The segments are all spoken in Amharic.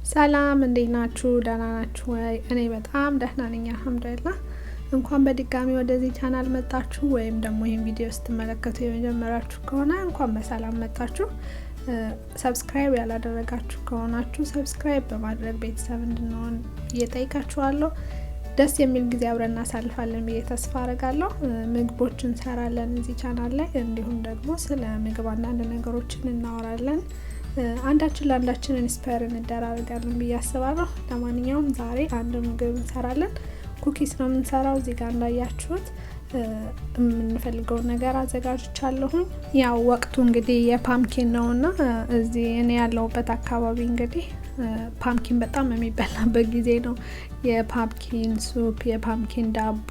ሰላም እንዴት ናችሁ? ደህና ናችሁ ወይ? እኔ በጣም ደህና ነኝ አልሐምዱሊላህ። እንኳን በድጋሚ ወደዚህ ቻናል መጣችሁ ወይም ደግሞ ይሄን ቪዲዮ ስትመለከቱ የመጀመሪያችሁ ከሆነ እንኳን በሰላም መጣችሁ። ሰብስክራይብ ያላደረጋችሁ ከሆናችሁ ሰብስክራይብ በማድረግ ቤተሰብ እንድንሆን እየጠይቃችኋለሁ። ደስ የሚል ጊዜ አብረን እናሳልፋለን ብዬ ተስፋ አረጋለሁ። ምግቦችን እንሰራለን እዚህ ቻናል ላይ፣ እንዲሁም ደግሞ ስለ ምግብ አንዳንድ ነገሮችን እናወራለን። አንዳችን ለአንዳችን ኢንስፓየር እንደራረጋለን ብዬ አስባለሁ። ለማንኛውም ዛሬ አንድ ምግብ እንሰራለን። ኩኪስ ነው የምንሰራው። እዚህ ጋር እንዳያችሁት የምንፈልገውን ነገር አዘጋጅቻለሁኝ። ያው ወቅቱ እንግዲህ የፓምኪን ነውና እዚህ እኔ ያለሁበት አካባቢ እንግዲህ ፓምኪን በጣም የሚበላበት ጊዜ ነው። የፓምኪን ሱፕ፣ የፓምኪን ዳቦ፣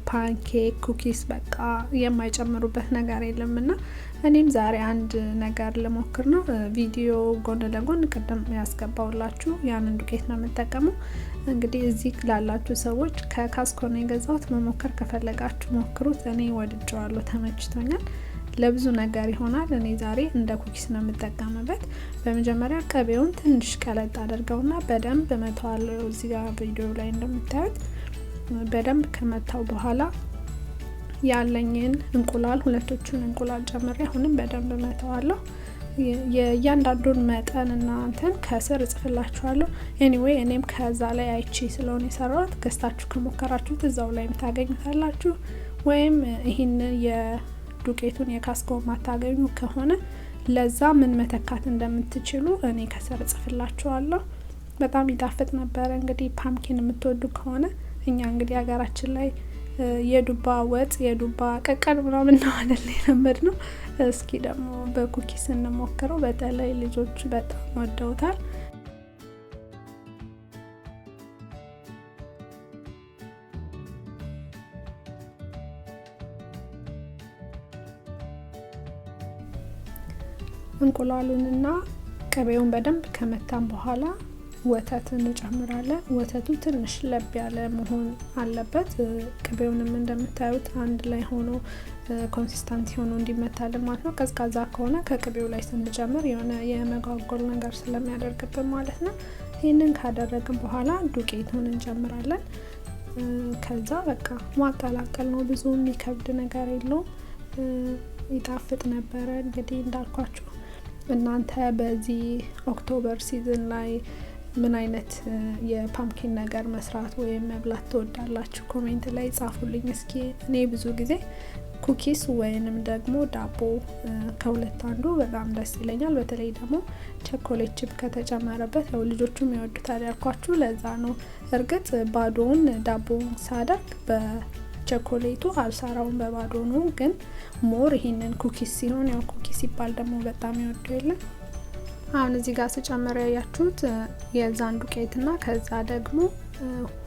ፓንኬክ፣ ኩኪስ በቃ የማይጨምሩበት ነገር የለምና እኔም ዛሬ አንድ ነገር ልሞክር ነው። ቪዲዮ ጎን ለጎን ቅድም ያስገባውላችሁ ያንን ዱቄት ነው የምጠቀመው። እንግዲህ እዚህ ላላችሁ ሰዎች ከካስኮ ነው የገዛሁት። መሞከር ከፈለጋችሁ ሞክሩት። እኔ ወድጀዋለሁ፣ ተመችቶኛል። ለብዙ ነገር ይሆናል። እኔ ዛሬ እንደ ኩኪስ ነው የምጠቀምበት። በመጀመሪያ ቅቤውን ትንሽ ቀለጥ አድርገውና በደንብ መተዋለሁ። እዚህ ጋር ቪዲዮ ላይ እንደምታዩት በደንብ ከመታው በኋላ ያለኝን እንቁላል ሁለቶቹን እንቁላል ጨምሬ አሁንም በደንብ መተዋለሁ። የእያንዳንዱን መጠን እና እንትን ከስር እጽፍላችኋለሁ። ኤኒዌይ እኔም ከዛ ላይ አይቼ ስለሆነ የሰራሁት ገዝታችሁ ከሞከራችሁት እዛው ላይ ታገኙታላችሁ። ወይም ይህን የዱቄቱን የካስኮ ማታገኙ ከሆነ ለዛ ምን መተካት እንደምትችሉ እኔ ከስር እጽፍላችኋለሁ። በጣም ይጣፍጥ ነበረ። እንግዲህ ፓምኪን የምትወዱ ከሆነ እኛ እንግዲህ ሀገራችን ላይ የዱባ ወጥ የዱባ ቀቀል ምናምን ነው አይደል የለመድ ነው። እስኪ ደግሞ በኩኪስ እንሞክረው። በተለይ ልጆች በጣም ወደውታል። እንቁላሉንና ቅቤውን በደንብ ከመታን በኋላ ወተት እንጨምራለን። ወተቱ ትንሽ ለብ ያለ መሆን አለበት። ቅቤውንም እንደምታዩት አንድ ላይ ሆኖ ኮንሲስታንሲ ሆኖ እንዲመታልን ማለት ነው። ቀዝቃዛ ከሆነ ከቅቤው ላይ ስንጨምር የሆነ የመጓጎል ነገር ስለሚያደርግብን ማለት ነው። ይህንን ካደረግን በኋላ ዱቄቱን እንጨምራለን። ከዛ በቃ ማቀላቀል ነው። ብዙ የሚከብድ ነገር የለውም። ይጣፍጥ ነበረ። እንግዲህ እንዳልኳችሁ እናንተ በዚህ ኦክቶበር ሲዝን ላይ ምን አይነት የፓምኪን ነገር መስራት ወይም መብላት ትወዳላችሁ? ኮሜንት ላይ ጻፉልኝ እስኪ። እኔ ብዙ ጊዜ ኩኪስ ወይንም ደግሞ ዳቦ ከሁለት አንዱ በጣም ደስ ይለኛል። በተለይ ደግሞ ቸኮሌት ቺፕ ከተጨመረበት ያው ልጆቹም ይወዱታል ያልኳችሁ ለዛ ነው። እርግጥ ባዶውን ዳቦ ሳደርግ በቸኮሌቱ አልሰራውም፣ በባዶ ነው። ግን ሞር ይሄንን ኩኪስ ሲሆን ያው ኩኪስ ሲባል ደግሞ በጣም ይወዱ የለም። አሁን እዚህ ጋር ስጨምር ያያችሁት የዛን ዱቄትና ከዛ ደግሞ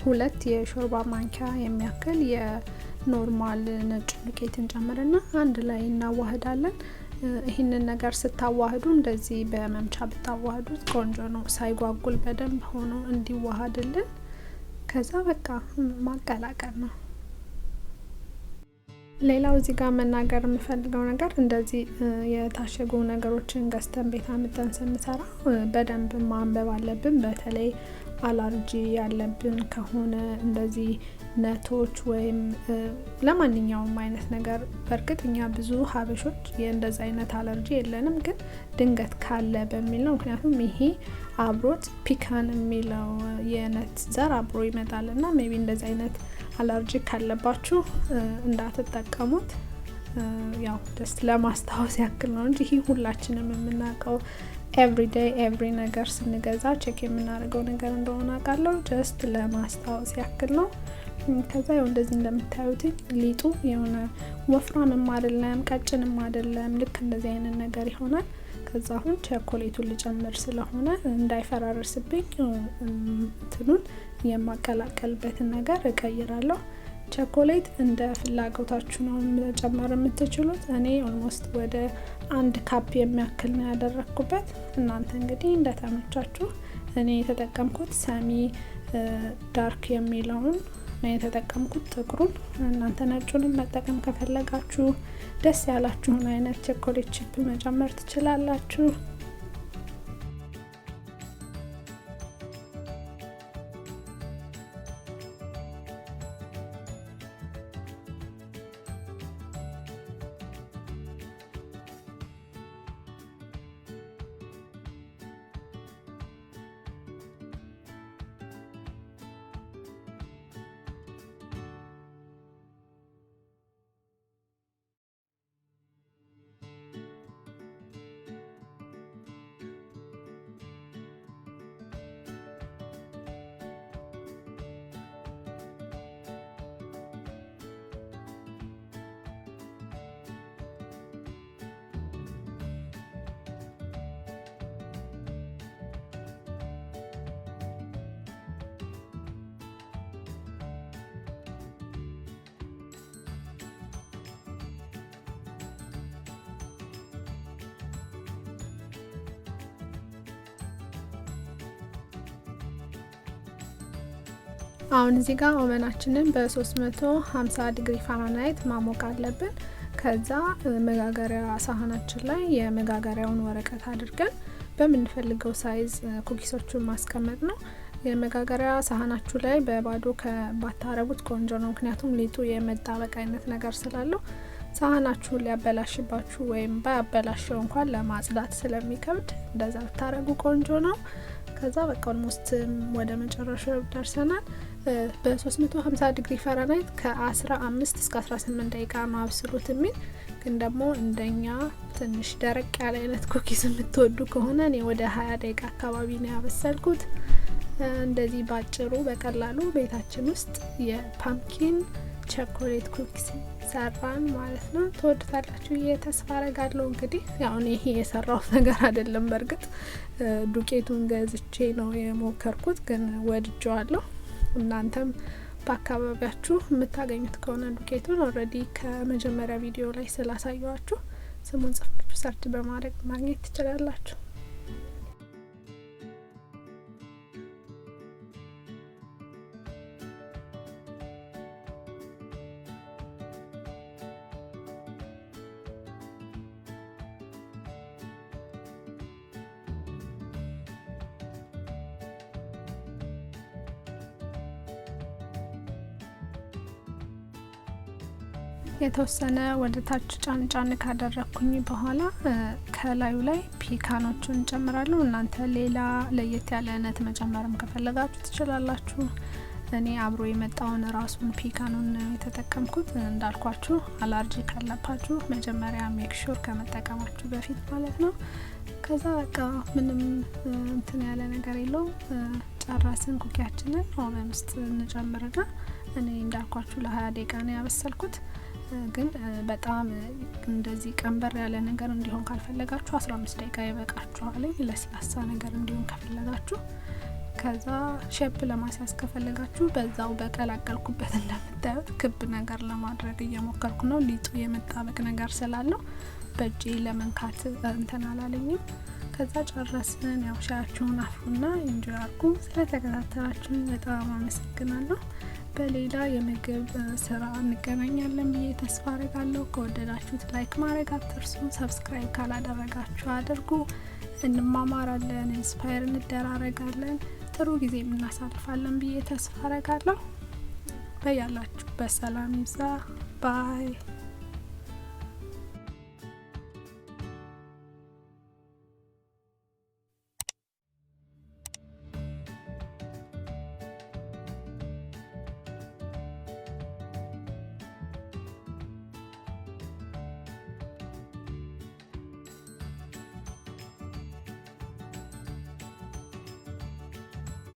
2 የሾርባ ማንኪያ የሚያክል የኖርማል ነጭ ዱቄትን ጨምርና አንድ ላይ እናዋህዳለን። ይህንን ነገር ስታዋህዱ እንደዚህ በመምቻ ብታዋህዱት ቆንጆ ነው፣ ሳይጓጉል በደንብ ሆኖ እንዲዋሃድልን። ከዛ በቃ ማቀላቀል ነው። ሌላው እዚህ ጋር መናገር የምፈልገው ነገር እንደዚህ የታሸጉ ነገሮችን ገዝተን ቤት አምጥተን ስንሰራ በደንብ ማንበብ አለብን። በተለይ አለርጂ ያለብን ከሆነ እንደዚህ ነቶች ወይም ለማንኛውም አይነት ነገር። በእርግጥ እኛ ብዙ ሀበሾች የእንደዚህ አይነት አለርጂ የለንም፣ ግን ድንገት ካለ በሚል ነው። ምክንያቱም ይሄ አብሮት ፒካን የሚለው የነት ዘር አብሮ ይመጣልና ሜቢ እንደዚህ አይነት አለርጂ ካለባችሁ እንዳትጠቀሙት። ያው ደስ ለማስታወስ ያክል ነው እንጂ ይሄ ሁላችንም የምናውቀው ኤቭሪዴይ ኤቭሪ ነገር ስንገዛ ቼክ የምናደርገው ነገር እንደሆነ አውቃለሁ። ጀስት ለማስታወስ ያክል ነው። ከዛ ያው እንደዚህ እንደምታዩት ሊጡ የሆነ ወፍራምም አይደለም ቀጭንም አይደለም፣ ልክ እንደዚህ አይነት ነገር ይሆናል። ከዛ አሁን ቸኮሌቱን ልጨምር ስለሆነ እንዳይፈራርስብኝ እንትኑን የማቀላቀልበትን ነገር እቀይራለሁ። ቸኮሌት እንደ ፍላጎታችሁ ነው መጨመር የምትችሉት። እኔ ኦልሞስት ወደ 1 ካፕ የሚያክል ነው ያደረኩበት። እናንተ እንግዲህ እንደተመቻችሁ። እኔ የተጠቀምኩት ሰሚ ዳርክ የሚለውን ነው የተጠቀምኩት፣ ጥቁሩን። እናንተ ነጩንም መጠቀም ከፈለጋችሁ ደስ ያላችሁን አይነት ቸኮሌት ቺፕ መጨመር ትችላላችሁ። አሁን እዚህ ጋር ኦቨናችንን በ350 ዲግሪ ፋራናይት ማሞቅ አለብን። ከዛ መጋገሪያ ሳህናችን ላይ የመጋገሪያውን ወረቀት አድርገን በምንፈልገው ሳይዝ ኩኪሶቹን ማስቀመጥ ነው። የመጋገሪያ ሳህናችሁ ላይ በባዶ ከባታረጉት ቆንጆ ነው። ምክንያቱም ሊጡ የመጣበቅ አይነት ነገር ስላለው ሳህናችሁን ሊያበላሽባችሁ ወይም ባያበላሽው እንኳን ለማጽዳት ስለሚከብድ እንደዛ ብታረጉ ቆንጆ ነው። ከዛ በቃ ኦልሞስት ወደ መጨረሻው ደርሰናል። በ350 ዲግሪ ፋራናይት ከ15 እስከ 18 ደቂቃ ነው አብስሉት የሚል ግን ደግሞ እንደኛ ትንሽ ደረቅ ያለ አይነት ኩኪስ የምትወዱ ከሆነ እኔ ወደ 20 ደቂቃ አካባቢ ነው ያበሰልኩት። እንደዚህ ባጭሩ በቀላሉ ቤታችን ውስጥ የፓምኪን ቸኮሌት ኩኪስ ሰራን ማለት ነው። ትወዱታላችሁ ተስፋ አረጋለሁ። እንግዲህ ያው ይሄ የሰራው ነገር አይደለም፣ በርግጥ ዱቄቱን ገዝቼ ነው የሞከርኩት፣ ግን ወድጄዋለሁ። እናንተም በአካባቢያችሁ የምታገኙት ከሆነ ዱቄቱን ኦልሬዲ ከመጀመሪያ ቪዲዮ ላይ ስላሳየዋችሁ ስሙን ጽፋችሁ ሰርች በማድረግ ማግኘት ትችላላችሁ። የተወሰነ ወደ ታች ጫን ጫን ካደረኩኝ በኋላ ከላዩ ላይ ፒካኖቹን እንጨምራለሁ። እናንተ ሌላ ለየት ያለ አይነት መጨመርም ከፈለጋችሁ ትችላላችሁ። እኔ አብሮ የመጣውን ራሱን ፒካኑን የተጠቀምኩት። እንዳልኳችሁ አላርጂ ካለባችሁ መጀመሪያ ሜክ ሹር ከመጠቀማችሁ በፊት ማለት ነው። ከዛ በቃ ምንም እንትን ያለ ነገር የለው። ጨራስን ኩኪያችንን ኦቨን ውስጥ እንጨምርና እኔ እንዳልኳችሁ ለ20 ደቂቃ ነው ያበሰልኩት። ግን በጣም እንደዚህ ቀንበር ያለ ነገር እንዲሆን ካልፈለጋችሁ 15 ደቂቃ ይበቃችኋል። ለስላሳ ነገር እንዲሆን ከፈለጋችሁ ከዛ ሼፕ ለማስያዝ ከፈለጋችሁ በዛው በቀላቀልኩበት እንደምታዩት ክብ ነገር ለማድረግ እየሞከርኩ ነው። ሊጡ የመጣበቅ ነገር ስላለው በእጄ ለመንካት እንትን አላለኝም። ከዛ ጨረስን። ያው ሻያችሁን አፍሩና ኢንጆይ አርጉ። ስለተከታተላችሁን በጣም አመሰግናለሁ። በሌላ የምግብ ስራ እንገናኛለን ብዬ ተስፋ አረጋለሁ። ከወደዳችሁት ላይክ ማድረግ አትርሱ። ሰብስክራይብ ካላደረጋችሁ አድርጉ። እንማማራለን፣ ኢንስፓየር እንደራረጋለን፣ ጥሩ ጊዜ እናሳልፋለን ብዬ ተስፋ አረጋለሁ። በያላችሁ በሰላም ይብዛ። ባይ